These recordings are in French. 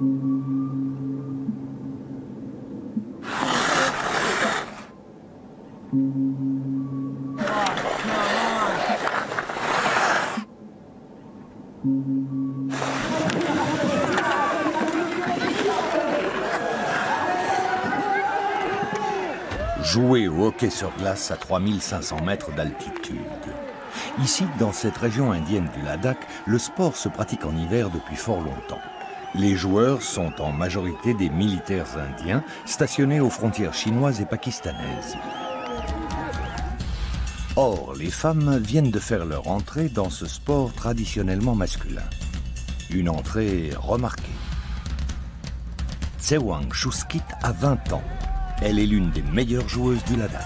Jouer au hockey sur glace à 3500 mètres d'altitude. Ici, dans cette région indienne du Ladakh, le sport se pratique en hiver depuis fort longtemps. Les joueurs sont en majorité des militaires indiens stationnés aux frontières chinoises et pakistanaises. Or, les femmes viennent de faire leur entrée dans ce sport traditionnellement masculin. Une entrée remarquée. Tsewang Shuskit a 20 ans. Elle est l'une des meilleures joueuses du Ladakh.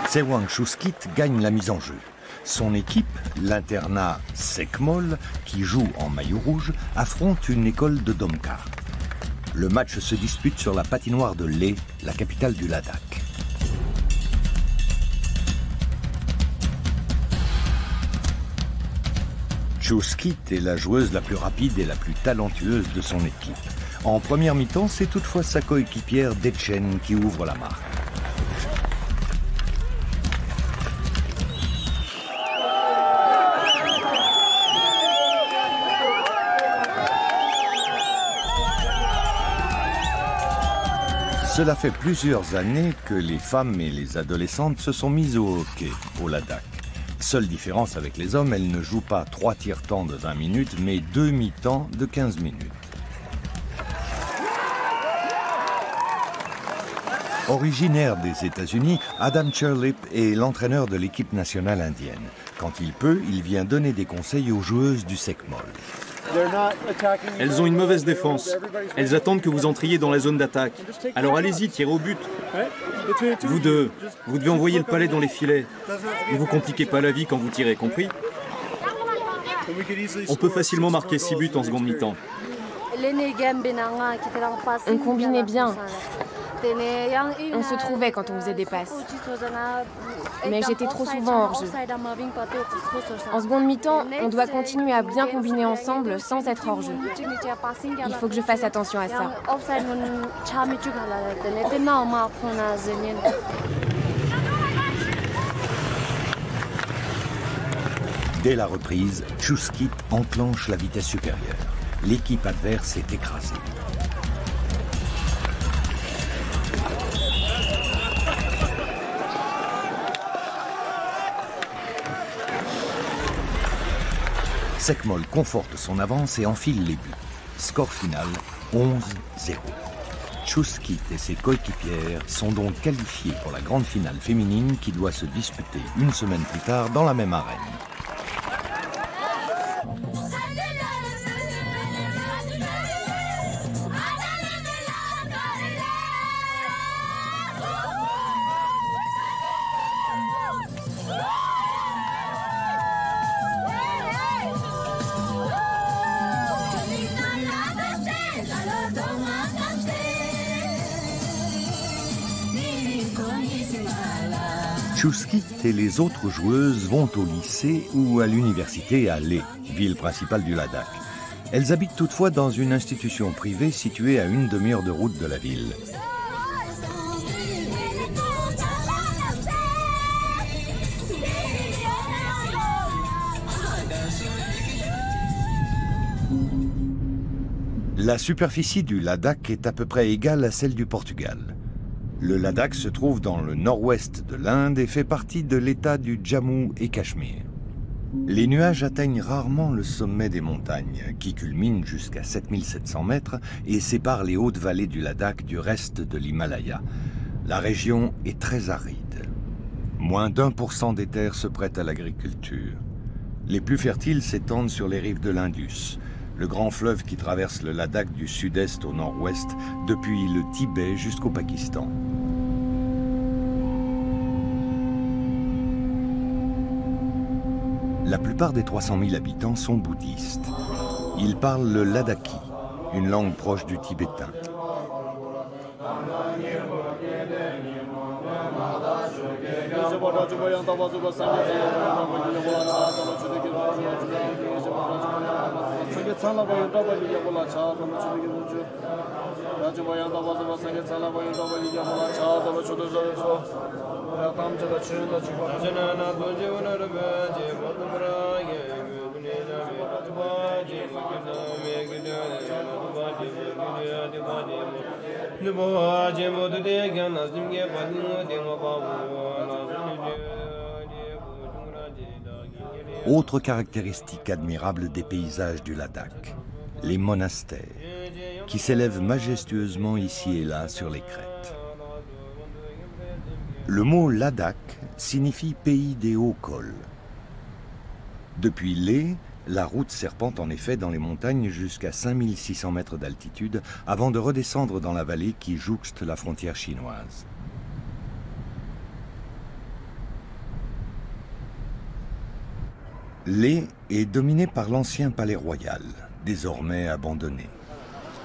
Tsewang Shuskit gagne la mise en jeu. Son équipe, l'internat Sekmol, qui joue en maillot rouge, affronte une école de Domka. Le match se dispute sur la patinoire de Leh, la capitale du Ladakh. Shuskit est la joueuse la plus rapide et la plus talentueuse de son équipe. En première mi-temps, c'est toutefois sa coéquipière Dechen qui ouvre la marque. Cela fait plusieurs années que les femmes et les adolescentes se sont mises au hockey au Ladakh. Seule différence avec les hommes, elles ne jouent pas 3 tiers-temps de 20 minutes, mais 2 mi-temps de 15 minutes. Originaire des États-Unis, Adam Cherlip est l'entraîneur de l'équipe nationale indienne. Quand il peut, il vient donner des conseils aux joueuses du Sekmol. Elles ont une mauvaise défense. Elles attendent que vous entriez dans la zone d'attaque. Alors allez-y, tirez au but. Vous deux, vous devez envoyer le palet dans les filets. Ne vous compliquez pas la vie quand vous tirez, compris? On peut facilement marquer 6 buts en seconde mi-temps. On combinait bien. On se trouvait quand on faisait des passes. Mais j'étais trop souvent hors jeu. En seconde mi-temps, on doit continuer à bien combiner ensemble sans être hors jeu. Il faut que je fasse attention à ça. Dès la reprise, Shuskit enclenche la vitesse supérieure. L'équipe adverse est écrasée. Sekmol conforte son avance et enfile les buts. Score final, 11-0. Shuskit et ses coéquipières sont donc qualifiés pour la grande finale féminine qui doit se disputer une semaine plus tard dans la même arène. Shuskit et les autres joueuses vont au lycée ou à l'université à Leh, ville principale du Ladakh. Elles habitent toutefois dans une institution privée située à une demi-heure de route de la ville. La superficie du Ladakh est à peu près égale à celle du Portugal. Le Ladakh se trouve dans le nord-ouest de l'Inde et fait partie de l'État du Jammu et Cachemire. Les nuages atteignent rarement le sommet des montagnes, qui culminent jusqu'à 7700 mètres et séparent les hautes vallées du Ladakh du reste de l'Himalaya. La région est très aride. Moins d'1% des terres se prêtent à l'agriculture. Les plus fertiles s'étendent sur les rives de l'Indus. le grand fleuve qui traverse le Ladakh du sud-est au nord-ouest, depuis le Tibet jusqu'au Pakistan. La plupart des 300 000 habitants sont bouddhistes. Ils parlent le ladakhi, une langue proche du tibétain. Autre caractéristique admirable des paysages du Ladakh, les monastères, qui s'élèvent majestueusement ici et là sur les crêtes. Le mot Ladakh signifie pays des hauts cols. Depuis Leh, la route serpente en effet dans les montagnes jusqu'à 5600 mètres d'altitude avant de redescendre dans la vallée qui jouxte la frontière chinoise. Leh est dominé par l'ancien palais royal, désormais abandonné.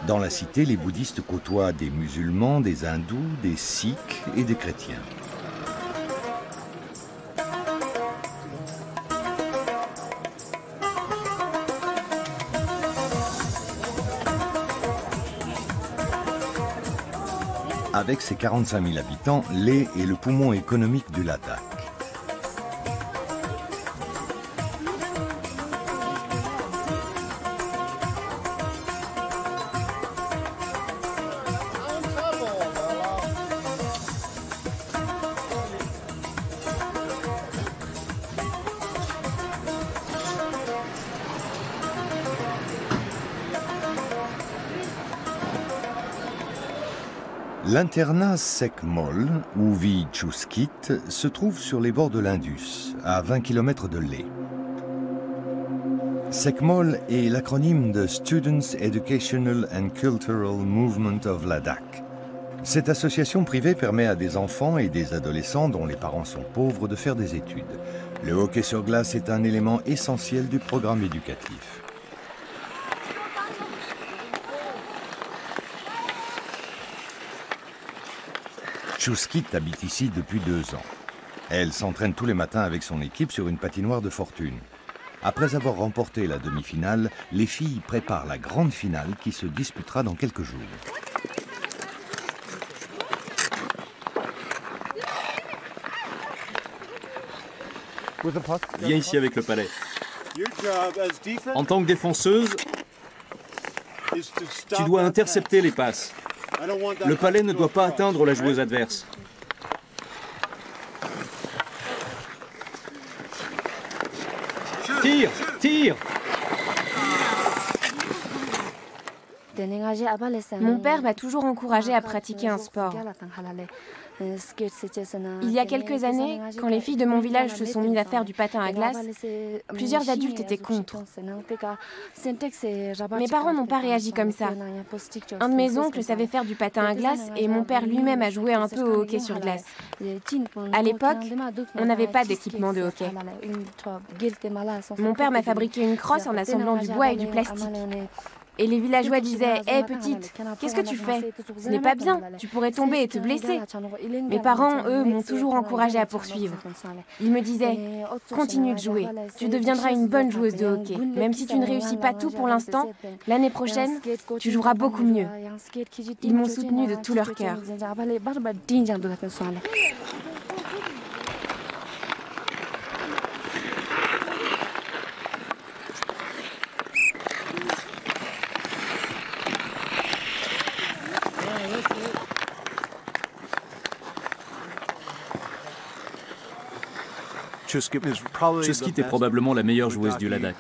Dans la cité, les bouddhistes côtoient des musulmans, des hindous, des sikhs et des chrétiens. Avec ses 45 000 habitants, Leh est le poumon économique du Ladakh. L'internat Sekmol, où vit Chuskit, se trouve sur les bords de l'Indus, à 20 km de Leh. Sekmol est l'acronyme de Students Educational and Cultural Movement of Ladakh. Cette association privée permet à des enfants et des adolescents dont les parents sont pauvres de faire des études. Le hockey sur glace est un élément essentiel du programme éducatif. Chuskit habite ici depuis 2 ans. Elle s'entraîne tous les matins avec son équipe sur une patinoire de fortune. Après avoir remporté la demi-finale, les filles préparent la grande finale qui se disputera dans quelques jours. Viens ici avec le palais. En tant que défenseuse, tu dois intercepter les passes. Le palais ne doit pas atteindre la joueuse adverse. Tire! Tire! Mon père m'a toujours encouragée à pratiquer un sport. Il y a quelques années, quand les filles de mon village se sont mises à faire du patin à glace, plusieurs adultes étaient contre. Mes parents n'ont pas réagi comme ça. Un de mes oncles savait faire du patin à glace et mon père lui-même a joué un peu au hockey sur glace. À l'époque, on n'avait pas d'équipement de hockey. Mon père m'a fabriqué une crosse en assemblant du bois et du plastique. Et les villageois disaient « Hé, petite, qu'est-ce que tu fais? Ce n'est pas bien, tu pourrais tomber et te blesser. » Mes parents, eux, m'ont toujours encouragée à poursuivre. Ils me disaient « Continue de jouer, tu deviendras une bonne joueuse de hockey. Même si tu ne réussis pas tout pour l'instant, l'année prochaine, tu joueras beaucoup mieux. » Ils m'ont soutenue de tout leur cœur. Chuskit est probablement la meilleure joueuse du Ladakh.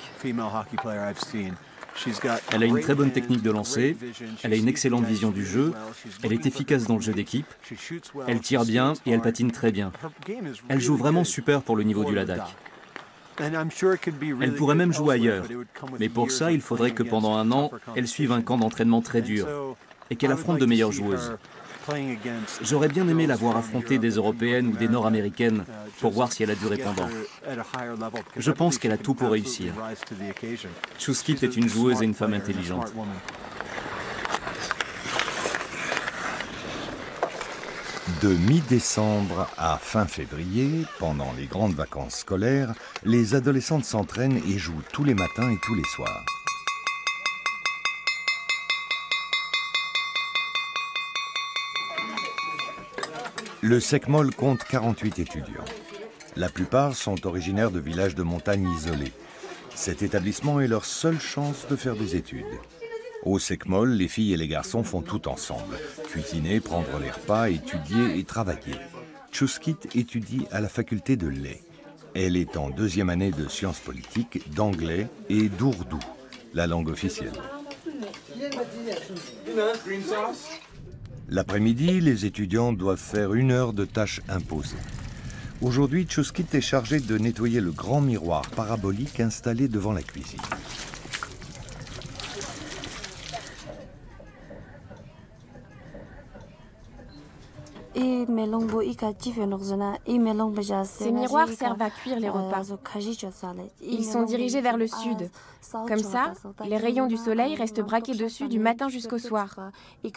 Elle a une très bonne technique de lancer, elle a une excellente vision du jeu, elle est efficace dans le jeu d'équipe, elle tire bien et elle patine très bien. Elle joue vraiment super pour le niveau du Ladakh. Elle pourrait même jouer ailleurs. Mais pour ça, il faudrait que pendant un an, elle suive un camp d'entraînement très dur et qu'elle affronte de meilleures joueuses. J'aurais bien aimé la voir affronter des Européennes ou des Nord-Américaines pour voir si elle a du répondant. Je pense qu'elle a tout pour réussir. Chusquit est une joueuse et une femme intelligente. De mi-décembre à fin février, pendant les grandes vacances scolaires, les adolescentes s'entraînent et jouent tous les matins et tous les soirs. Le SECMOL compte 48 étudiants. La plupart sont originaires de villages de montagne isolés. Cet établissement est leur seule chance de faire des études. Au SECMOL, les filles et les garçons font tout ensemble. Cuisiner, prendre les repas, étudier et travailler. Chusquit étudie à la faculté de lait. Elle est en deuxième année de sciences politiques, d'anglais et d'ourdou, la langue officielle. L'après-midi, les étudiants doivent faire 1 heure de tâches imposées. Aujourd'hui, Chusquit est chargée de nettoyer le grand miroir parabolique installé devant la cuisine. Ces miroirs servent à cuire les repas. Ils sont dirigés vers le sud. Comme ça, les rayons du soleil restent braqués dessus du matin jusqu'au soir. Les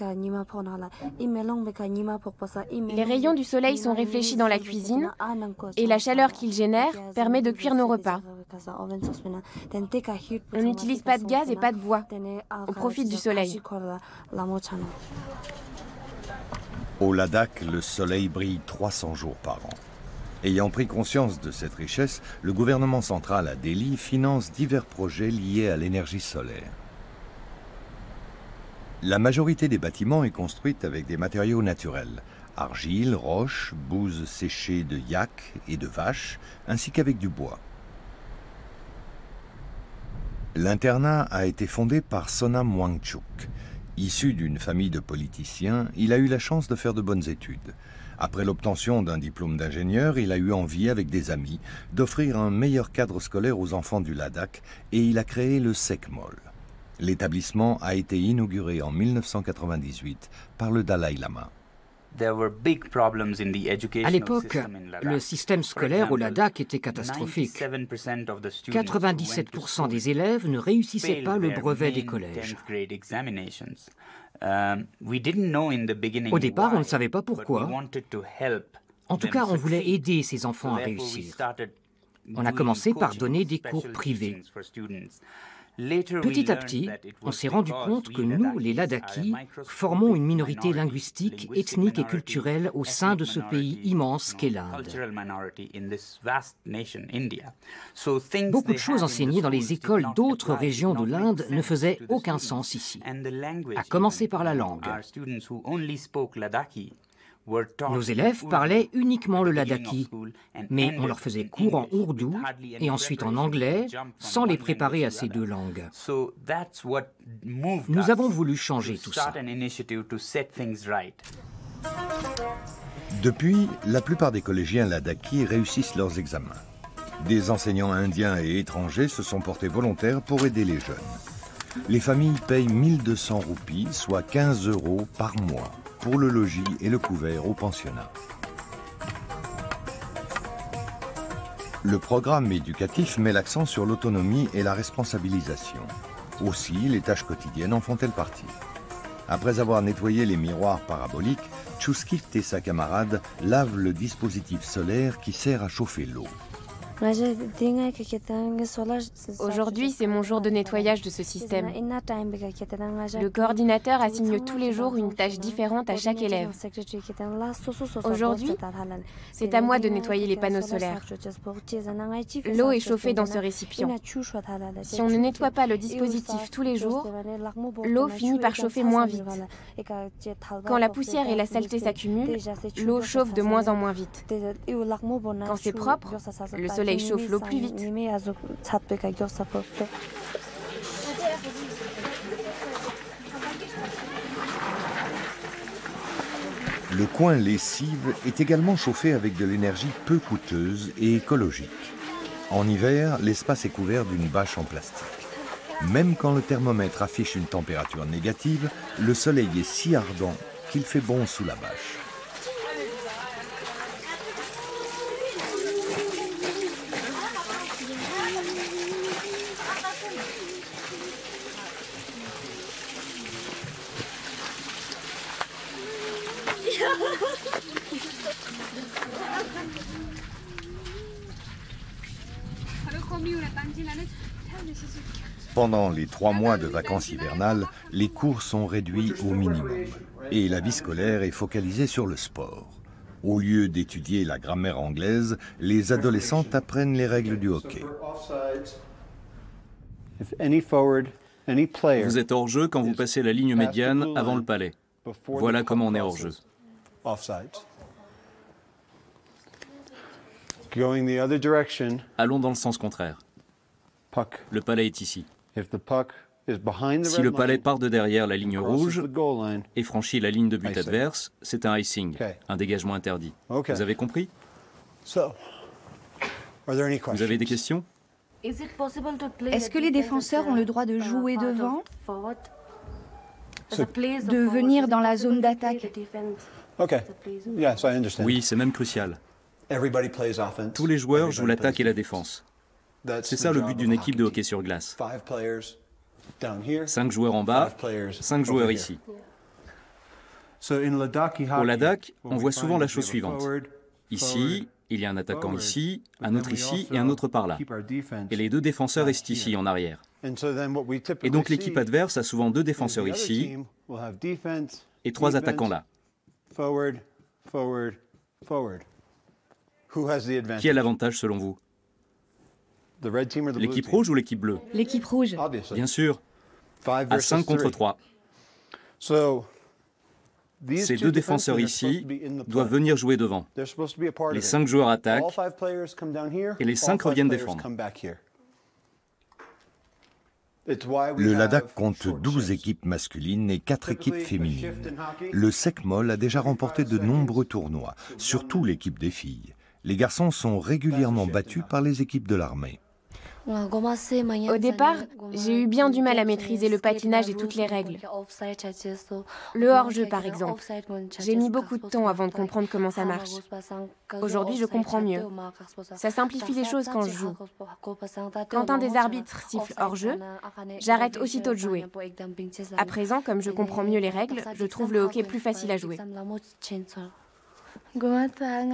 rayons du soleil sont réfléchis dans la cuisine et la chaleur qu'ils génèrent permet de cuire nos repas. On n'utilise pas de gaz et pas de bois. On profite du soleil. Au Ladakh, le soleil brille 300 jours par an. Ayant pris conscience de cette richesse, le gouvernement central à Delhi finance divers projets liés à l'énergie solaire. La majorité des bâtiments est construite avec des matériaux naturels, argile, roche, bouse séchée de yak et de vache, ainsi qu'avec du bois. L'internat a été fondé par Sonam Wangchuk. Issu d'une famille de politiciens, il a eu la chance de faire de bonnes études. Après l'obtention d'un diplôme d'ingénieur, il a eu envie, avec des amis, d'offrir un meilleur cadre scolaire aux enfants du Ladakh et il a créé le SECMOL. L'établissement a été inauguré en 1998 par le Dalai Lama. À l'époque, le système scolaire au Ladakh était catastrophique. 97% des élèves ne réussissaient pas le brevet des collèges. Au départ, on ne savait pas pourquoi. En tout cas, on voulait aider ces enfants à réussir. On a commencé par donner des cours privés. Petit à petit, on s'est rendu compte que nous, les Ladakhis, formons une minorité linguistique, ethnique et culturelle au sein de ce pays immense qu'est l'Inde. Beaucoup de choses enseignées dans les écoles d'autres régions de l'Inde ne faisaient aucun sens ici, à commencer par la langue. Nos élèves parlaient uniquement le ladakhi, mais on leur faisait cours en ourdou et ensuite en anglais, sans les préparer à ces deux langues. Nous avons voulu changer tout ça. Depuis, la plupart des collégiens ladakhis réussissent leurs examens. Des enseignants indiens et étrangers se sont portés volontaires pour aider les jeunes. Les familles payent 1200 roupies, soit 15 € par mois, pour le logis et le couvert au pensionnat. Le programme éducatif met l'accent sur l'autonomie et la responsabilisation. Aussi, les tâches quotidiennes en font-elles partie. Après avoir nettoyé les miroirs paraboliques, Chusquit et sa camarade lavent le dispositif solaire qui sert à chauffer l'eau. Aujourd'hui, c'est mon jour de nettoyage de ce système. Le coordinateur assigne tous les jours une tâche différente à chaque élève. Aujourd'hui, c'est à moi de nettoyer les panneaux solaires. L'eau est chauffée dans ce récipient. Si on ne nettoie pas le dispositif tous les jours, l'eau finit par chauffer moins vite. Quand la poussière et la saleté s'accumulent, l'eau chauffe de moins en moins vite. Quand c'est propre, le soleil chauffe l'eau plus vite. Le coin lessive est également chauffé avec de l'énergie peu coûteuse et écologique. En hiver, l'espace est couvert d'une bâche en plastique. Même quand le thermomètre affiche une température négative, le soleil est si ardent qu'il fait bon sous la bâche. Pendant les 3 mois de vacances hivernales, les cours sont réduits au minimum et la vie scolaire est focalisée sur le sport. Au lieu d'étudier la grammaire anglaise, les adolescentes apprennent les règles du hockey. Vous êtes hors jeu quand vous passez la ligne médiane avant le palet. Voilà comment on est hors jeu. Allons dans le sens contraire. Le palet est ici. Si le palet part de derrière la ligne rouge et franchit la ligne de but adverse, c'est un icing, un dégagement interdit. Vous avez compris? Vous avez des questions? Est-ce que les défenseurs ont le droit de jouer devant? De venir dans la zone d'attaque? Oui, c'est même crucial. Tous les joueurs jouent l'attaque et la défense. C'est ça le but d'une équipe de hockey sur glace. 5 joueurs en bas, 5 joueurs ici. Au Ladakh, on voit souvent la chose suivante. Ici, il y a un attaquant ici, un autre ici et un autre par là. Et les 2 défenseurs restent ici, en arrière. Et donc l'équipe adverse a souvent 2 défenseurs ici et 3 attaquants là. Qui a l'avantage selon vous? L'équipe rouge ou l'équipe bleue? L'équipe rouge. Bien sûr. À 5 contre 3. Ces 2 défenseurs ici doivent venir jouer devant. Les 5 joueurs attaquent et les 5 reviennent défendre. Le Ladakh compte 12 équipes masculines et 4 équipes féminines. Le SECMOL a déjà remporté de nombreux tournois, surtout l'équipe des filles. Les garçons sont régulièrement battus par les équipes de l'armée. Au départ, j'ai eu bien du mal à maîtriser le patinage et toutes les règles. Le hors-jeu, par exemple. J'ai mis beaucoup de temps avant de comprendre comment ça marche. Aujourd'hui, je comprends mieux. Ça simplifie les choses quand je joue. Quand un des arbitres siffle hors-jeu, j'arrête aussitôt de jouer. À présent, comme je comprends mieux les règles, je trouve le hockey plus facile à jouer.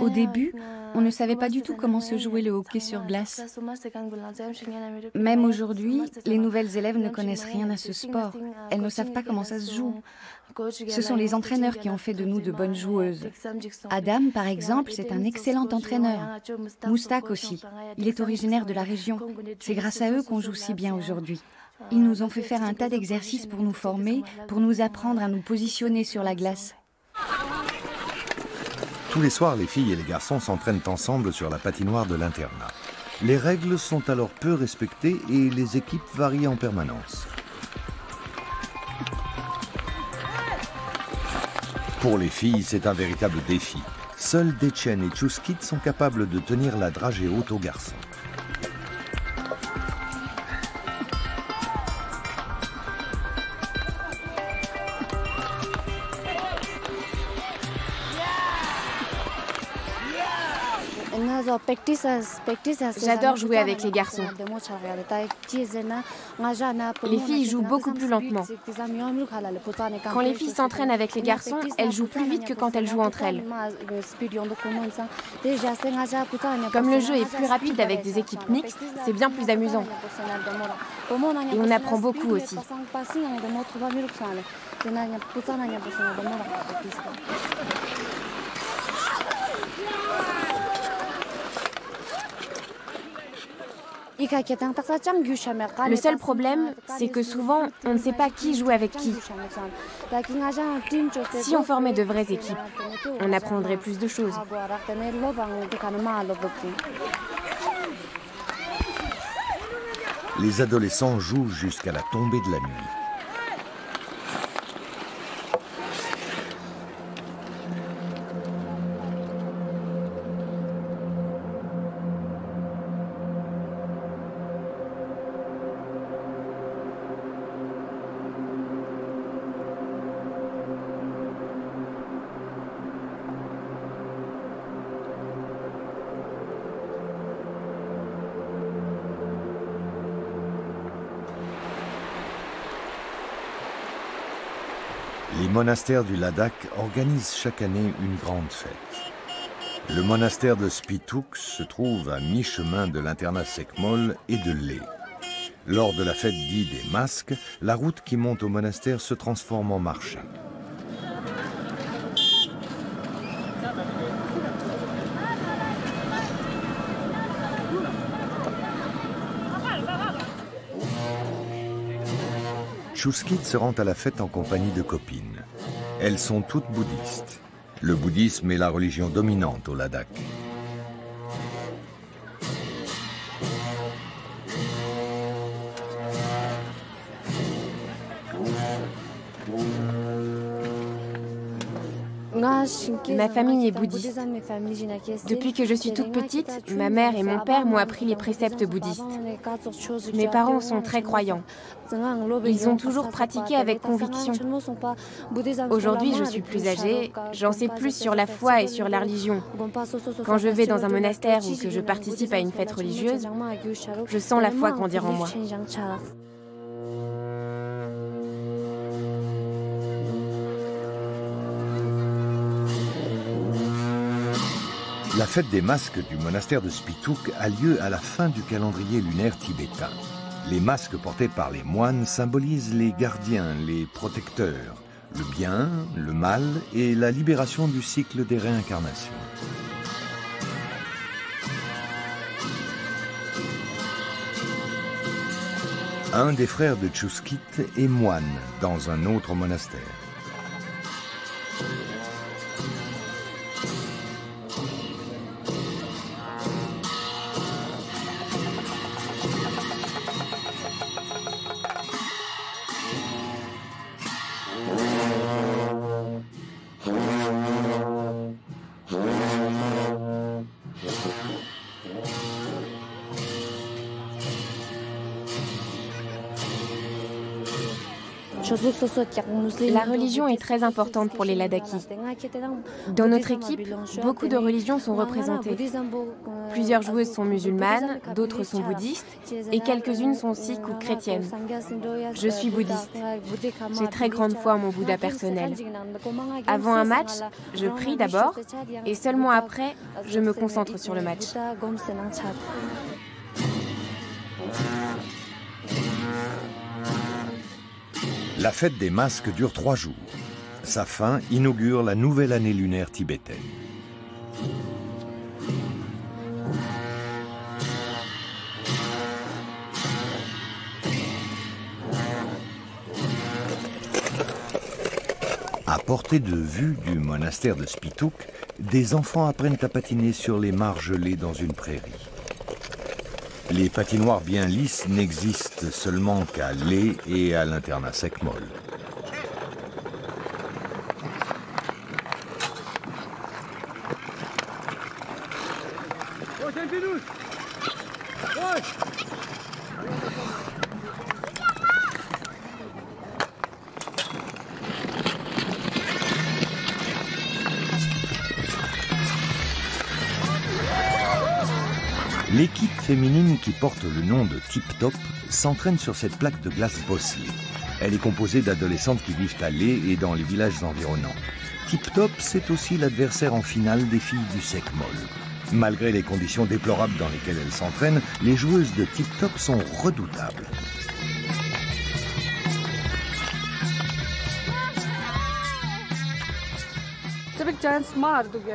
Au début, on ne savait pas du tout comment se jouait le hockey sur glace. Même aujourd'hui, les nouvelles élèves ne connaissent rien à ce sport. Elles ne savent pas comment ça se joue. Ce sont les entraîneurs qui ont fait de nous de bonnes joueuses. Adam, par exemple, c'est un excellent entraîneur. Moustak aussi. Il est originaire de la région. C'est grâce à eux qu'on joue si bien aujourd'hui. Ils nous ont fait faire un tas d'exercices pour nous former, pour nous apprendre à nous positionner sur la glace. Tous les soirs, les filles et les garçons s'entraînent ensemble sur la patinoire de l'internat. Les règles sont alors peu respectées et les équipes varient en permanence. Pour les filles, c'est un véritable défi. Seuls Dechen et Chuskit sont capables de tenir la dragée haute aux garçons. J'adore jouer avec les garçons. Les filles jouent beaucoup plus lentement. Quand les filles s'entraînent avec les garçons, elles jouent plus vite que quand elles jouent entre elles. Comme le jeu est plus rapide avec des équipes mixtes, c'est bien plus amusant. Et on apprend beaucoup aussi. Le seul problème, c'est que souvent, on ne sait pas qui joue avec qui. Si on formait de vraies équipes, on apprendrait plus de choses. Les adolescents jouent jusqu'à la tombée de la nuit. Les monastères du Ladakh organisent chaque année une grande fête. Le monastère de Spitook se trouve à mi-chemin de l'internat Sekmol et de Leh. Lors de la fête dite des masques, la route qui monte au monastère se transforme en marché. Chuskit se rend à la fête en compagnie de copines. Elles sont toutes bouddhistes. Le bouddhisme est la religion dominante au Ladakh. Ma famille est bouddhiste. Depuis que je suis toute petite, ma mère et mon père m'ont appris les préceptes bouddhistes. Mes parents sont très croyants. Ils ont toujours pratiqué avec conviction. Aujourd'hui, je suis plus âgée, j'en sais plus sur la foi et sur la religion. Quand je vais dans un monastère ou que je participe à une fête religieuse, je sens la foi grandir en moi. La fête des masques du monastère de Spitook a lieu à la fin du calendrier lunaire tibétain. Les masques portés par les moines symbolisent les gardiens, les protecteurs, le bien, le mal et la libération du cycle des réincarnations. Un des frères de Chuskit est moine dans un autre monastère. La religion est très importante pour les Ladakhis. Dans notre équipe, beaucoup de religions sont représentées. Plusieurs joueuses sont musulmanes, d'autres sont bouddhistes, et quelques-unes sont sikhs ou chrétiennes. Je suis bouddhiste. J'ai très grande foi en mon Bouddha personnel. Avant un match, je prie d'abord, et seulement après, je me concentre sur le match. La fête des masques dure 3 jours. Sa fin inaugure la nouvelle année lunaire tibétaine. À portée de vue du monastère de Spitook, des enfants apprennent à patiner sur les mares gelées dans une prairie. Les patinoires bien lisses n'existent seulement qu'à Leh et à l'internat Sekmol. L'équipe féminine qui porte le nom de Tip Top s'entraîne sur cette plaque de glace bosselée. Elle est composée d'adolescentes qui vivent à Leh et dans les villages environnants. Tip Top, c'est aussi l'adversaire en finale des filles du Sekmol. Malgré les conditions déplorables dans lesquelles elles s'entraînent, les joueuses de Tip Top sont redoutables.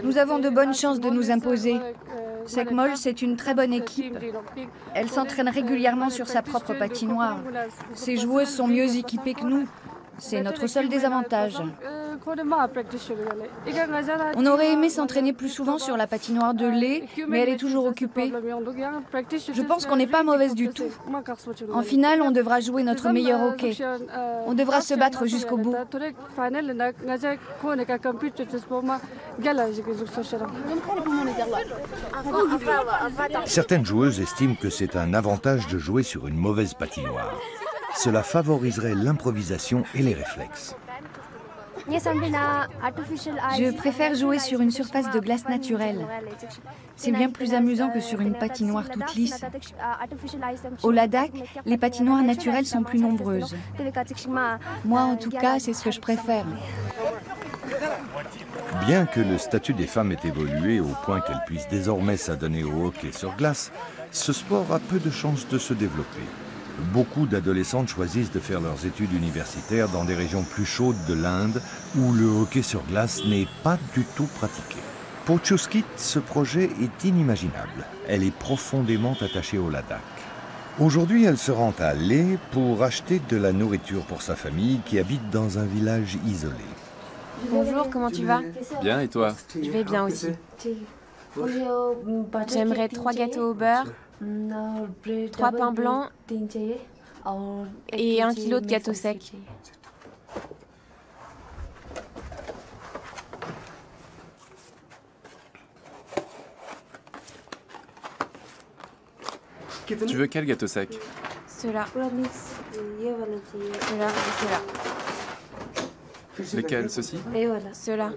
Nous avons de bonnes chances de nous imposer. Sekmol, c'est une très bonne équipe. Elle s'entraîne régulièrement sur sa propre patinoire. Ses joueuses sont mieux équipées que nous. C'est notre seul désavantage. On aurait aimé s'entraîner plus souvent sur la patinoire de Leh, mais elle est toujours occupée. Je pense qu'on n'est pas mauvaise du tout. En finale, on devra jouer notre meilleur hockey. On devra se battre jusqu'au bout. Certaines joueuses estiment que c'est un avantage de jouer sur une mauvaise patinoire. Cela favoriserait l'improvisation et les réflexes. Je préfère jouer sur une surface de glace naturelle. C'est bien plus amusant que sur une patinoire toute lisse. Au Ladakh, les patinoires naturelles sont plus nombreuses. Moi, en tout cas, c'est ce que je préfère. Bien que le statut des femmes ait évolué au point qu'elles puissent désormais s'adonner au hockey sur glace, ce sport a peu de chances de se développer. Beaucoup d'adolescentes choisissent de faire leurs études universitaires dans des régions plus chaudes de l'Inde où le hockey sur glace n'est pas du tout pratiqué. Pour Chuskit, ce projet est inimaginable. Elle est profondément attachée au Ladakh. Aujourd'hui, elle se rend à Leh pour acheter de la nourriture pour sa famille qui habite dans un village isolé. Bonjour, comment tu vas? Bien, et toi? Je vais bien aussi. J'aimerais 3 gâteaux au beurre, 3 pains blancs et 1 kilo de gâteaux secs. Tu veux quel gâteau sec? Ceux-là. Ceux-là et ceux-là. Lesquels? Ceux-ci? Ceux-là.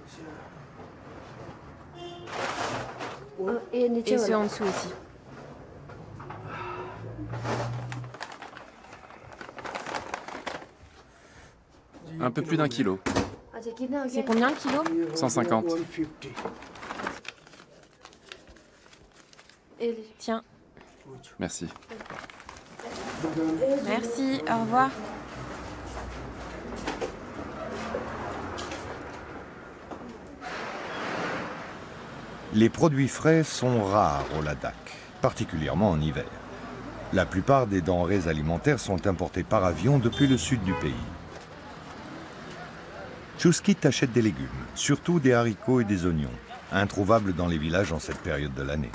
Et ceux en dessous aussi. Un peu plus d'1 kilo. C'est combien le kilo? 150. Tiens. Merci. Merci, au revoir. Les produits frais sont rares au Ladakh, particulièrement en hiver. La plupart des denrées alimentaires sont importées par avion depuis le sud du pays. Chuskit achète des légumes, surtout des haricots et des oignons, introuvables dans les villages en cette période de l'année.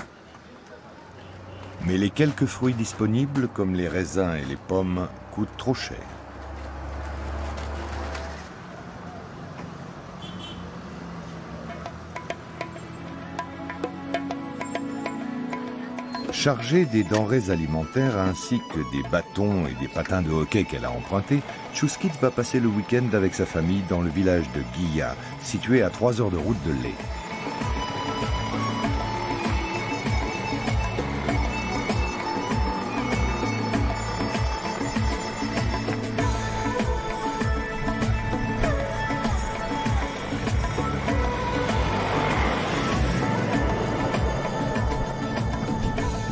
Mais les quelques fruits disponibles, comme les raisins et les pommes, coûtent trop cher. Chargée des denrées alimentaires ainsi que des bâtons et des patins de hockey qu'elle a empruntés, Chuskit va passer le week-end avec sa famille dans le village de Ghiya, situé à 3 heures de route de Leh.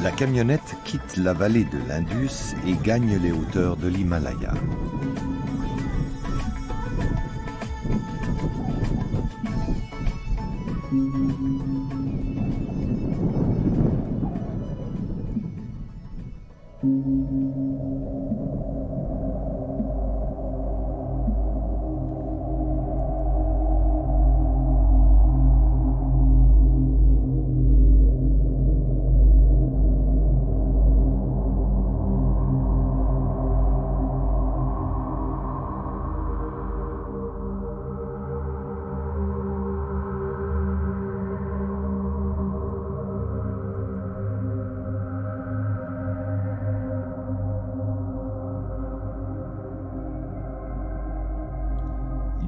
La camionnette quitte la vallée de l'Indus et gagne les hauteurs de l'Himalaya.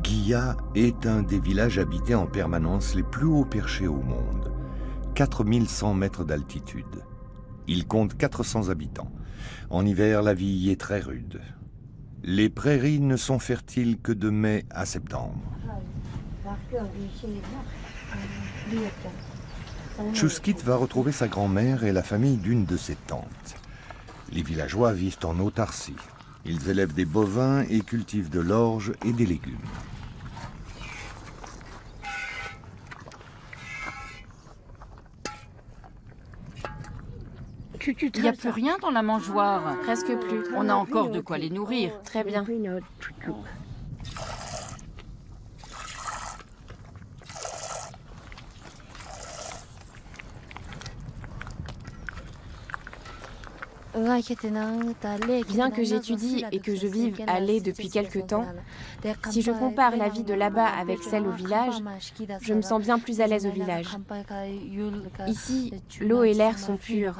Ghiya est un des villages habités en permanence les plus hauts perchés au monde. 4100 mètres d'altitude. Il compte 400 habitants. En hiver, la vie y est très rude. Les prairies ne sont fertiles que de mai à septembre. Chuskit va retrouver sa grand-mère et la famille d'une de ses tantes. Les villageois vivent en autarcie. Ils élèvent des bovins et cultivent de l'orge et des légumes. Il n'y a plus rien dans la mangeoire. Presque plus. On a encore de quoi les nourrir. Très bien. Bien que j'étudie et que je vive à Leh depuis quelque temps, Si je compare la vie de là-bas avec celle au village, je me sens bien plus à l'aise au village. Ici, l'eau et l'air sont purs.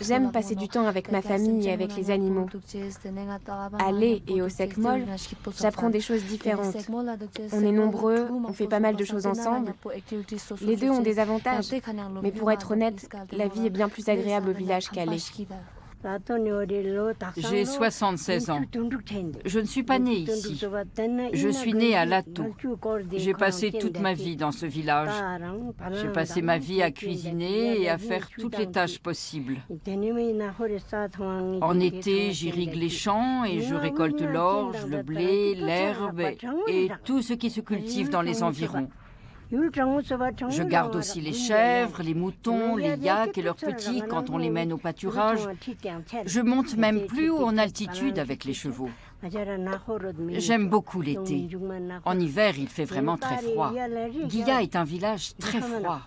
J'aime passer du temps avec ma famille et avec les animaux. À Leh et au Sekmol, j'apprends des choses différentes. On est nombreux, on fait pas mal de choses ensemble. Les deux ont des avantages, mais pour être honnête, la vie est bien plus agréable au village qu'à Leh. J'ai 76 ans. Je ne suis pas née ici. Je suis née à Latou. J'ai passé toute ma vie dans ce village. J'ai passé ma vie à cuisiner et à faire toutes les tâches possibles. En été, j'irrigue les champs et je récolte l'orge, le blé, l'herbe et tout ce qui se cultive dans les environs. Je garde aussi les chèvres, les moutons, les yaks et leurs petits quand on les mène au pâturage. Je monte même plus haut en altitude avec les chevaux. J'aime beaucoup l'été. En hiver, il fait vraiment très froid. Gaya est un village très froid.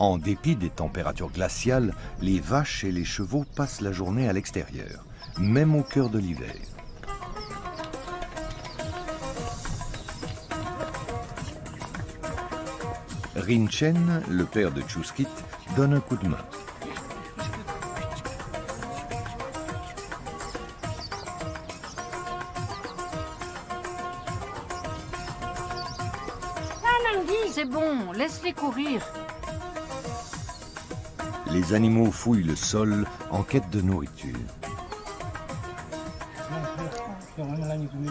En dépit des températures glaciales, les vaches et les chevaux passent la journée à l'extérieur, même au cœur de l'hiver. Rinchen, le père de Chuskit, donne un coup de main. C'est bon, laisse-les courir. Les animaux fouillent le sol en quête de nourriture.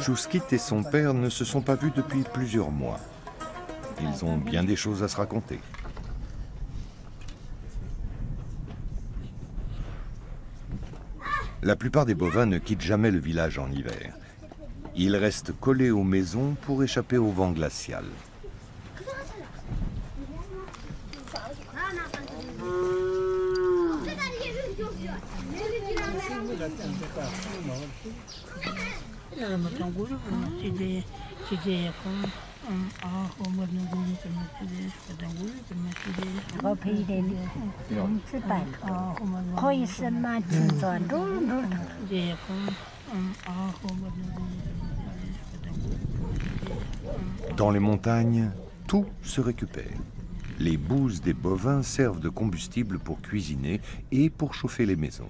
Chuskit et son père ne se sont pas vus depuis plusieurs mois. Ils ont bien des choses à se raconter. La plupart des bovins ne quittent jamais le village en hiver. Ils restent collés aux maisons pour échapper au vent glacial. Dans les montagnes, tout se récupère. Les bouses des bovins servent de combustible pour cuisiner et pour chauffer les maisons.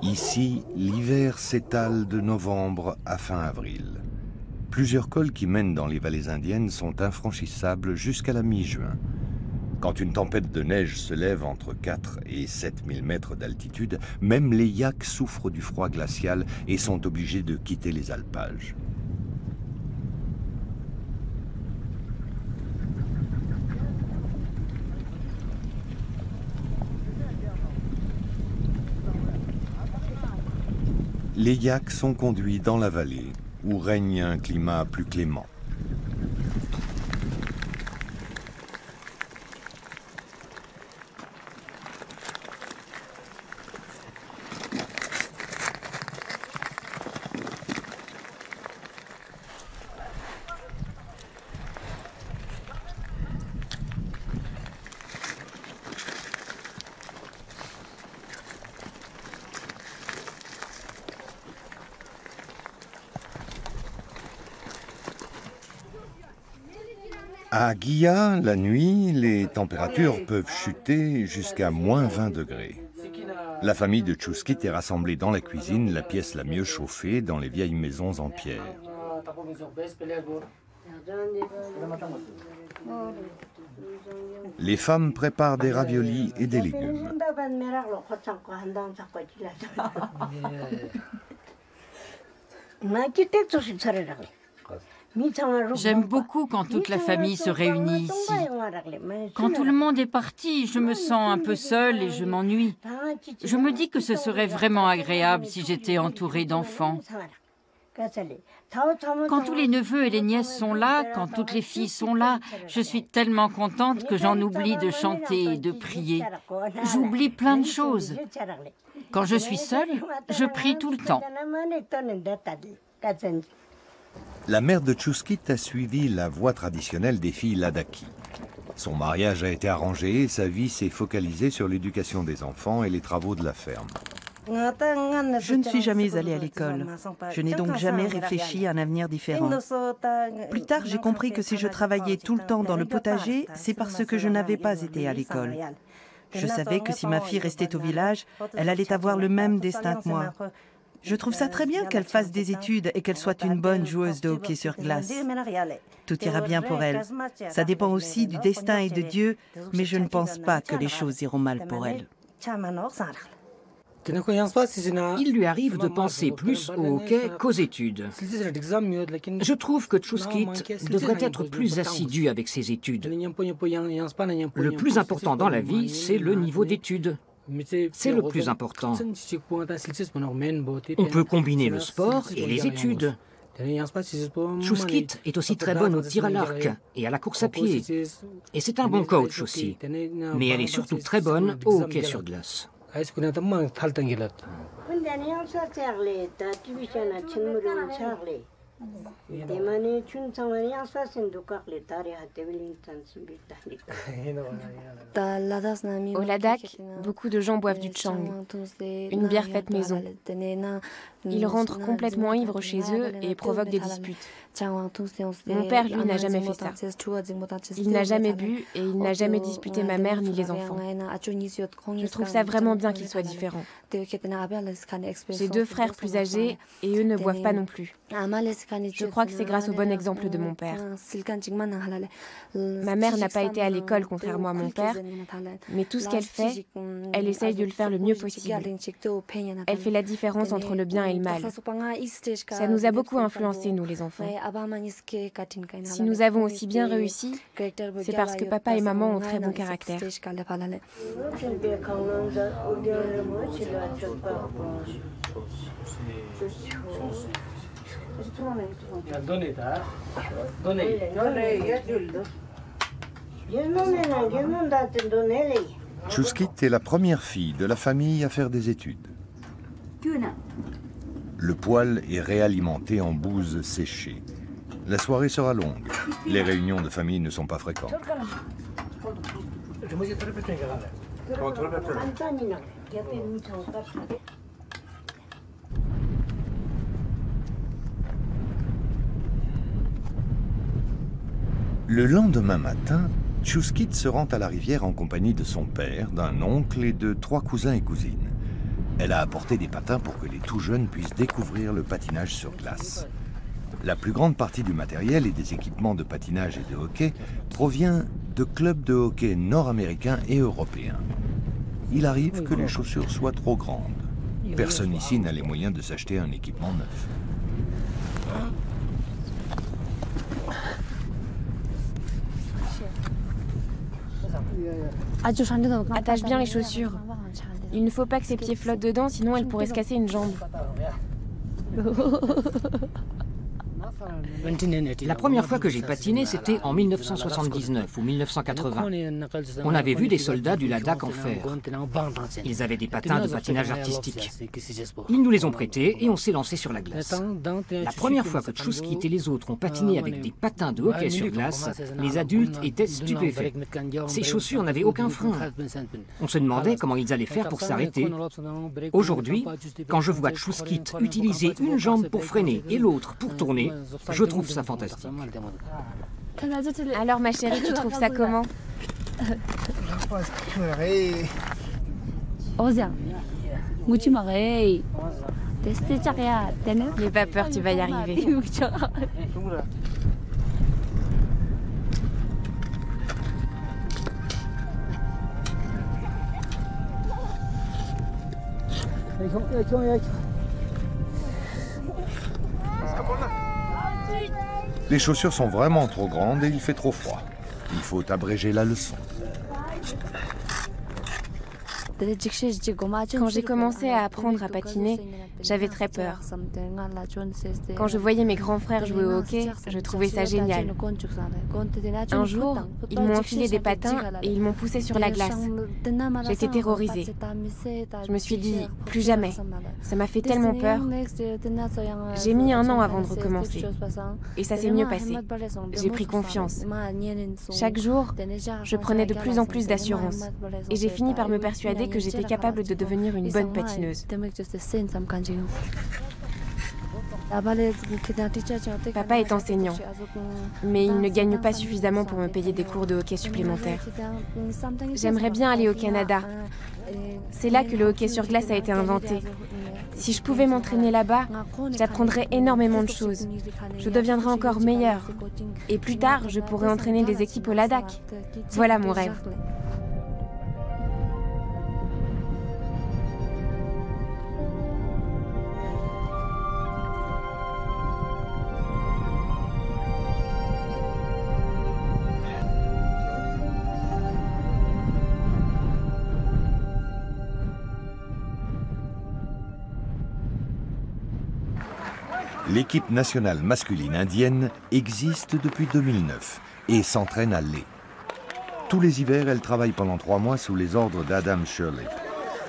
Ici, l'hiver s'étale de novembre à fin avril. Plusieurs cols qui mènent dans les vallées indiennes sont infranchissables jusqu'à la mi-juin. Quand une tempête de neige se lève entre 4 et 7 000 mètres d'altitude, même les yaks souffrent du froid glacial et sont obligés de quitter les alpages. Les yaks sont conduits dans la vallée, où règne un climat plus clément. À Gaya, la nuit, les températures peuvent chuter jusqu'à moins 20 degrés. La famille de Chuskit est rassemblée dans la cuisine, la pièce la mieux chauffée, dans les vieilles maisons en pierre. Les femmes préparent des raviolis et des légumes. J'aime beaucoup quand toute la famille se réunit ici. Quand tout le monde est parti, je me sens un peu seule et je m'ennuie. Je me dis que ce serait vraiment agréable si j'étais entourée d'enfants. Quand tous les neveux et les nièces sont là, quand toutes les filles sont là, je suis tellement contente que j'en oublie de chanter et de prier. J'oublie plein de choses. Quand je suis seule, je prie tout le temps. La mère de Chusquit a suivi la voie traditionnelle des filles ladakhi. Son mariage a été arrangé et sa vie s'est focalisée sur l'éducation des enfants et les travaux de la ferme. Je ne suis jamais allée à l'école. Je n'ai donc jamais réfléchi à un avenir différent. Plus tard, j'ai compris que si je travaillais tout le temps dans le potager, c'est parce que je n'avais pas été à l'école. Je savais que si ma fille restait au village, elle allait avoir le même destin que moi. Je trouve ça très bien qu'elle fasse des études et qu'elle soit une bonne joueuse de hockey sur glace. Tout ira bien pour elle. Ça dépend aussi du destin et de Dieu, mais je ne pense pas que les choses iront mal pour elle. Il lui arrive de penser plus au hockey qu'aux études. Je trouve que Chusquit devrait être plus assidu avec ses études. Le plus important dans la vie, c'est le niveau d'études. C'est le plus important. On peut combiner le sport et les études. Chusquit est aussi très bonne au tir à l'arc et à la course à pied. Et c'est un bon coach aussi. Mais elle est surtout très bonne au hockey sur glace. Au Ladakh, beaucoup de gens boivent du chang, une bière faite maison. Ils rentrent complètement ivres chez eux et provoquent des disputes. Mon père, lui, n'a jamais fait ça. Il n'a jamais bu et il n'a jamais disputé ma mère ni les enfants. Je trouve ça vraiment bien qu'ils soient différents. J'ai 2 frères plus âgés et eux ne boivent pas non plus. Je crois que c'est grâce au bon exemple de mon père. Ma mère n'a pas été à l'école contrairement à mon père, mais tout ce qu'elle fait, elle essaye de le faire le mieux possible. Elle fait la différence entre le bien et le mal. Ça nous a beaucoup influencés, nous les enfants. Si nous avons aussi bien réussi, c'est parce que papa et maman ont très bon caractère. Chusquit est la première fille de la famille à faire des études. Le poêle est réalimenté en bouse séchée. La soirée sera longue. Les réunions de famille ne sont pas fréquentes. Le lendemain matin, Chusquit se rend à la rivière en compagnie de son père, d'un oncle et de 3 cousins et cousines. Elle a apporté des patins pour que les tout jeunes puissent découvrir le patinage sur glace. La plus grande partie du matériel et des équipements de patinage et de hockey provient de clubs de hockey nord-américains et européens. Il arrive que les chaussures soient trop grandes. Personne ici n'a les moyens de s'acheter un équipement neuf. Attache bien les chaussures. Il ne faut pas que ses pieds flottent dedans, sinon elle pourrait se casser une jambe. La première fois que j'ai patiné, c'était en 1979 ou 1980. On avait vu des soldats du Ladakh en faire. Ils avaient des patins de patinage artistique. Ils nous les ont prêtés et on s'est lancé sur la glace. La première fois que Chusquit et les autres ont patiné avec des patins de hockey sur glace, les adultes étaient stupéfaits. Ces chaussures n'avaient aucun frein. On se demandait comment ils allaient faire pour s'arrêter. Aujourd'hui, quand je vois Chusquit utiliser une jambe pour freiner et l'autre pour tourner, je trouve ça fantastique. Alors ma chérie, tu trouves ça comment? N'aie pas peur, tu vas y arriver. Les chaussures sont vraiment trop grandes et il fait trop froid. Il faut abréger la leçon. Quand j'ai commencé à apprendre à patiner, j'avais très peur. Quand je voyais mes grands frères jouer au hockey, je trouvais ça génial. Un jour, ils m'ont enfilé des patins et ils m'ont poussé sur la glace. J'étais terrorisée. Je me suis dit, plus jamais. Ça m'a fait tellement peur. J'ai mis 1 an avant de recommencer. Et ça s'est mieux passé. J'ai pris confiance. Chaque jour, je prenais de plus en plus d'assurance. Et j'ai fini par me persuader que j'étais capable de devenir une bonne patineuse. Papa est enseignant, mais il ne gagne pas suffisamment pour me payer des cours de hockey supplémentaires. J'aimerais bien aller au Canada. C'est là que le hockey sur glace a été inventé. Si je pouvais m'entraîner là-bas, j'apprendrais énormément de choses. Je deviendrais encore meilleure. Et plus tard, je pourrais entraîner des équipes au Ladakh. Voilà mon rêve. L'équipe nationale masculine indienne existe depuis 2009 et s'entraîne à Leh. Tous les hivers, elle travaille pendant 3 mois sous les ordres d'Adam Shirley.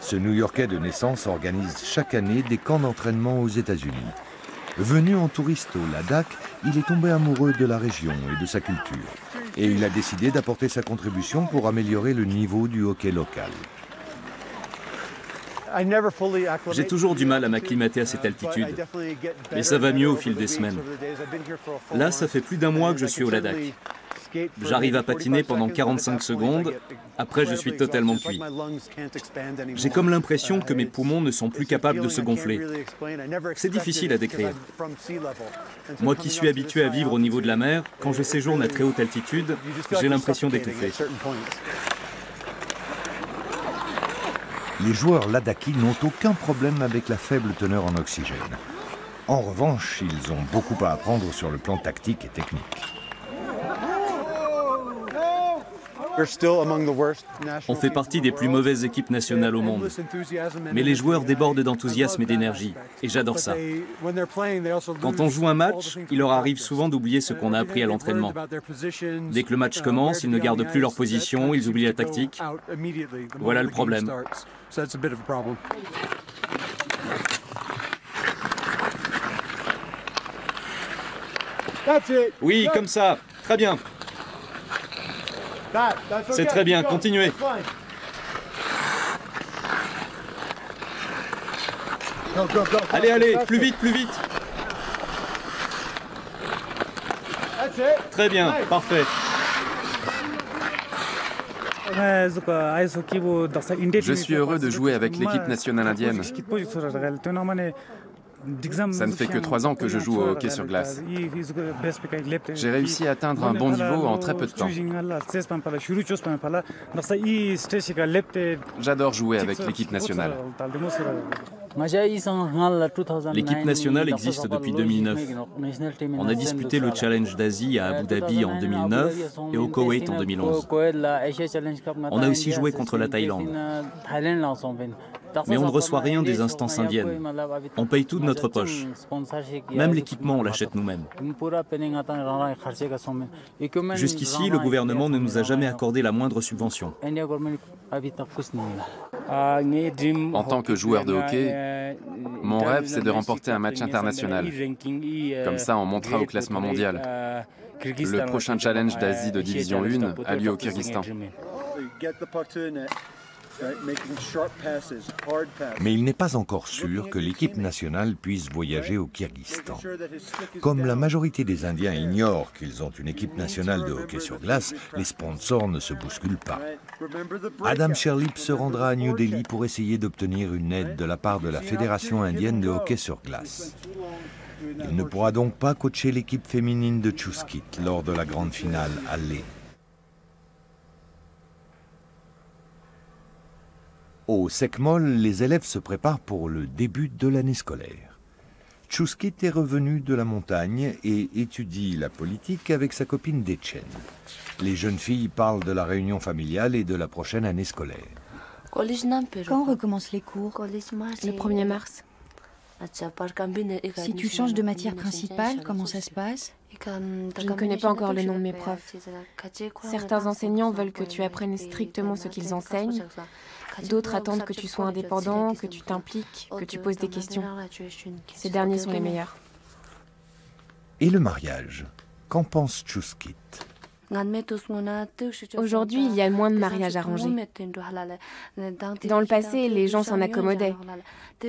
Ce New-Yorkais de naissance organise chaque année des camps d'entraînement aux États-Unis. Venu en touriste au Ladakh, il est tombé amoureux de la région et de sa culture. Et il a décidé d'apporter sa contribution pour améliorer le niveau du hockey local. J'ai toujours du mal à m'acclimater à cette altitude, mais ça va mieux au fil des semaines. Là, ça fait plus d'1 mois que je suis au Ladakh. J'arrive à patiner pendant 45 secondes, après je suis totalement cuit. J'ai comme l'impression que mes poumons ne sont plus capables de se gonfler. C'est difficile à décrire. Moi qui suis habitué à vivre au niveau de la mer, quand je séjourne à très haute altitude, j'ai l'impression d'étouffer. Les joueurs ladakis n'ont aucun problème avec la faible teneur en oxygène. En revanche, ils ont beaucoup à apprendre sur le plan tactique et technique. On fait partie des plus mauvaises équipes nationales au monde. Mais les joueurs débordent d'enthousiasme et d'énergie, et j'adore ça. Quand on joue un match, il leur arrive souvent d'oublier ce qu'on a appris à l'entraînement. Dès que le match commence, ils ne gardent plus leur position, ils oublient la tactique. Voilà le problème. Oui, comme ça. Très bien. C'est très bien, continuez. Allez, allez, plus vite, plus vite. Très bien, parfait. Je suis heureux de jouer avec l'équipe nationale indienne. Ça ne fait que 3 ans que je joue au hockey sur glace. J'ai réussi à atteindre un bon niveau en très peu de temps. J'adore jouer avec l'équipe nationale. L'équipe nationale existe depuis 2009. On a disputé le Challenge d'Asie à Abu Dhabi en 2009 et au Koweït en 2011. On a aussi joué contre la Thaïlande. Mais on ne reçoit rien des instances indiennes. On paye tout de notre poche. Même l'équipement, on l'achète nous-mêmes. Jusqu'ici, le gouvernement ne nous a jamais accordé la moindre subvention. En tant que joueur de hockey, mon rêve, c'est de remporter un match international. Comme ça, on montera au classement mondial. Le prochain challenge d'Asie de Division 1 a lieu au Kyrgyzstan. Mais il n'est pas encore sûr que l'équipe nationale puisse voyager au Kyrgyzstan. Comme la majorité des Indiens ignorent qu'ils ont une équipe nationale de hockey sur glace, les sponsors ne se bousculent pas. Adam Sherlip se rendra à New Delhi pour essayer d'obtenir une aide de la part de la Fédération indienne de hockey sur glace. Il ne pourra donc pas coacher l'équipe féminine de Chuskit lors de la grande finale à Leh. Au SECMOL, les élèves se préparent pour le début de l'année scolaire. Chuskit est revenu de la montagne et étudie la politique avec sa copine Dechen. Les jeunes filles parlent de la réunion familiale et de la prochaine année scolaire. Quand recommencent les cours? Le 1er mars. Si tu changes de matière principale, comment ça se passe? Je ne connais pas encore le nom de mes profs. Certains enseignants veulent que tu apprennes strictement ce qu'ils enseignent. D'autres attendent que tu sois indépendant, que tu t'impliques, que tu poses des questions. Ces derniers sont les meilleurs. Et le mariage? Qu'en pense Chuskit? Aujourd'hui, il y a moins de mariages arrangés. Dans le passé, les gens s'en accommodaient.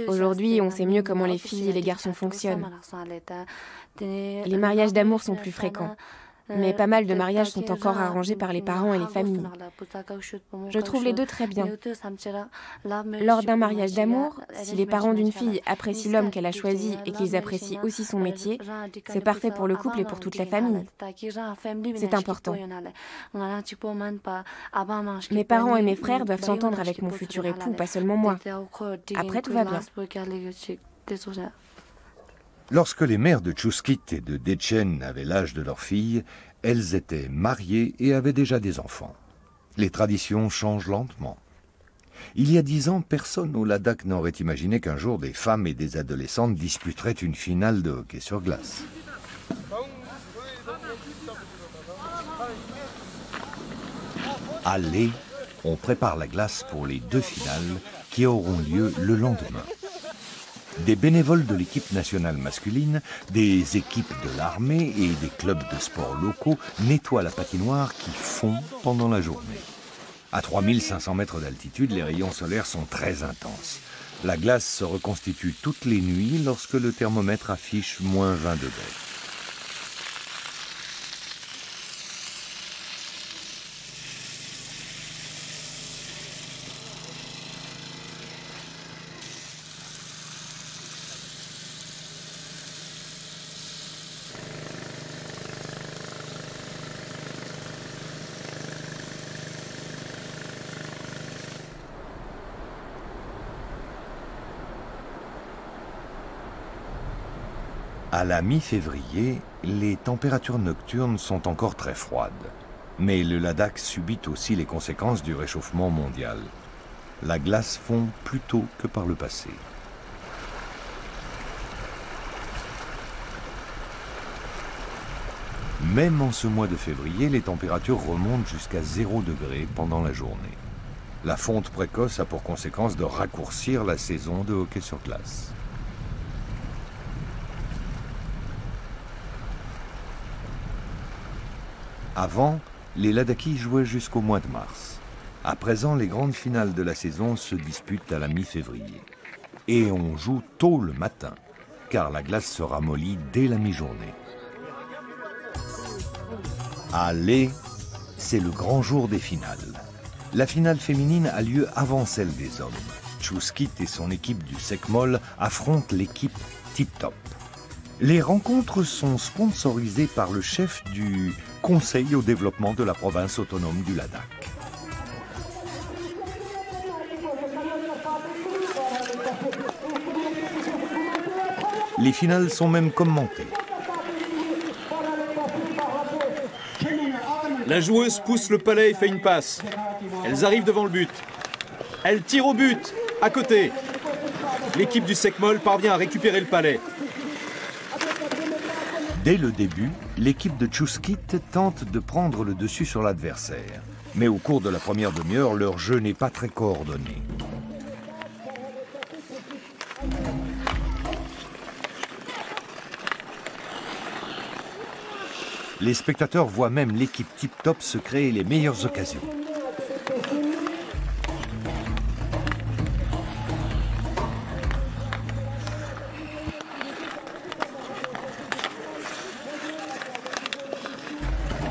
Aujourd'hui, on sait mieux comment les filles et les garçons fonctionnent. Les mariages d'amour sont plus fréquents. Mais pas mal de mariages sont encore arrangés par les parents et les familles. Je trouve les deux très bien. Lors d'un mariage d'amour, si les parents d'une fille apprécient l'homme qu'elle a choisi et qu'ils apprécient aussi son métier, c'est parfait pour le couple et pour toute la famille. C'est important. Mes parents et mes frères doivent s'entendre avec mon futur époux, pas seulement moi. Après, tout va bien. Lorsque les mères de Chuskit et de Dechen avaient l'âge de leur fille, elles étaient mariées et avaient déjà des enfants. Les traditions changent lentement. Il y a 10 ans, personne au Ladakh n'aurait imaginé qu'un jour des femmes et des adolescentes disputeraient une finale de hockey sur glace. À Leh, on prépare la glace pour les 2 finales qui auront lieu le lendemain. Des bénévoles de l'équipe nationale masculine, des équipes de l'armée et des clubs de sport locaux nettoient la patinoire qui fond pendant la journée. À 3500 mètres d'altitude, les rayons solaires sont très intenses. La glace se reconstitue toutes les nuits lorsque le thermomètre affiche moins 20 degrés. À la mi-février, les températures nocturnes sont encore très froides. Mais le Ladakh subit aussi les conséquences du réchauffement mondial. La glace fond plus tôt que par le passé. Même en ce mois de février, les températures remontent jusqu'à 0 degré pendant la journée. La fonte précoce a pour conséquence de raccourcir la saison de hockey sur glace. Avant, les Ladakhis jouaient jusqu'au mois de mars. À présent, les grandes finales de la saison se disputent à la mi-février. Et on joue tôt le matin, car la glace se ramollit dès la mi-journée. À Leh, c'est le grand jour des finales. La finale féminine a lieu avant celle des hommes. Chuskit et son équipe du Sekmol affrontent l'équipe Tip Top. Les rencontres sont sponsorisées par le chef du Conseil au développement de la province autonome du Ladakh. Les finales sont même commentées. La joueuse pousse le palet et fait une passe. Elles arrivent devant le but. Elle tire au but, à côté. L'équipe du Sekmol parvient à récupérer le palet. Dès le début, l'équipe de Chuskit tente de prendre le dessus sur l'adversaire. Mais au cours de la première demi-heure, leur jeu n'est pas très coordonné. Les spectateurs voient même l'équipe Tip Top se créer les meilleures occasions.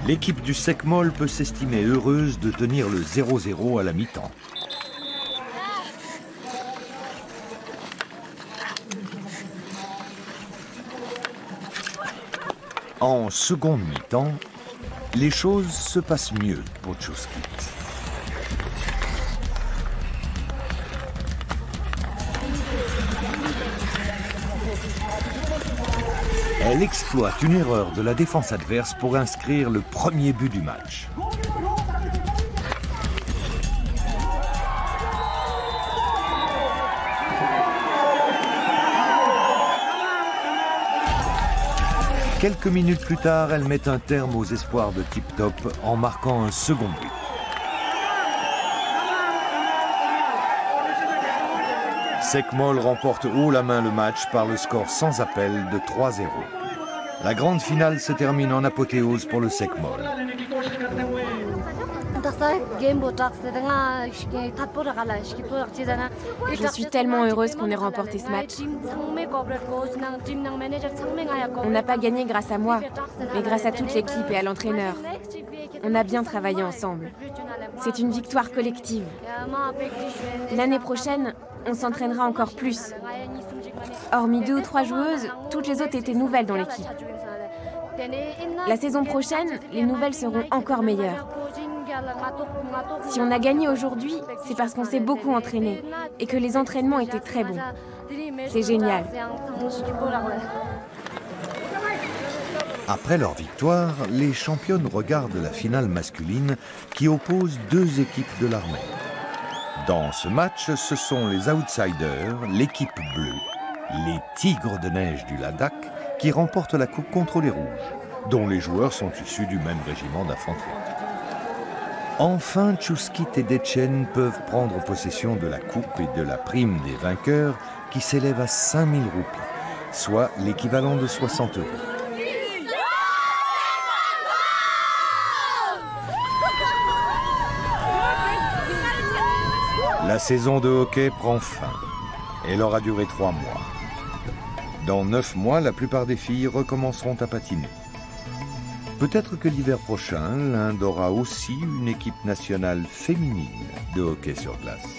L'équipe du Sekmol peut s'estimer heureuse de tenir le 0-0 à la mi-temps. En seconde mi-temps, les choses se passent mieux pour Chuskit. Elle exploite une erreur de la défense adverse pour inscrire le premier but du match. Quelques minutes plus tard, elles mettent un terme aux espoirs de Tip Top en marquant un second but. Sekmol remporte haut la main le match par le score sans appel de 3-0. La grande finale se termine en apothéose pour le Sekmol. Je suis tellement heureuse qu'on ait remporté ce match. On n'a pas gagné grâce à moi, mais grâce à toute l'équipe et à l'entraîneur. On a bien travaillé ensemble. C'est une victoire collective. L'année prochaine, on s'entraînera encore plus. Hormis 2 ou 3 joueuses, toutes les autres étaient nouvelles dans l'équipe. La saison prochaine, les nouvelles seront encore meilleures. Si on a gagné aujourd'hui, c'est parce qu'on s'est beaucoup entraîné et que les entraînements étaient très bons. C'est génial. Après leur victoire, les championnes regardent la finale masculine qui oppose 2 équipes de l'armée. Dans ce match, ce sont les outsiders, l'équipe bleue, les Tigres de neige du Ladakh, qui remportent la coupe contre les Rouges, dont les joueurs sont issus du même régiment d'infanterie. Enfin, Tchouskit et Dechen peuvent prendre possession de la coupe et de la prime des vainqueurs qui s'élève à 5000 roupies, soit l'équivalent de 60 €. La saison de hockey prend fin. Elle aura duré 3 mois. Dans 9 mois, la plupart des filles recommenceront à patiner. Peut-être que l'hiver prochain, l'Inde aura aussi une équipe nationale féminine de hockey sur glace.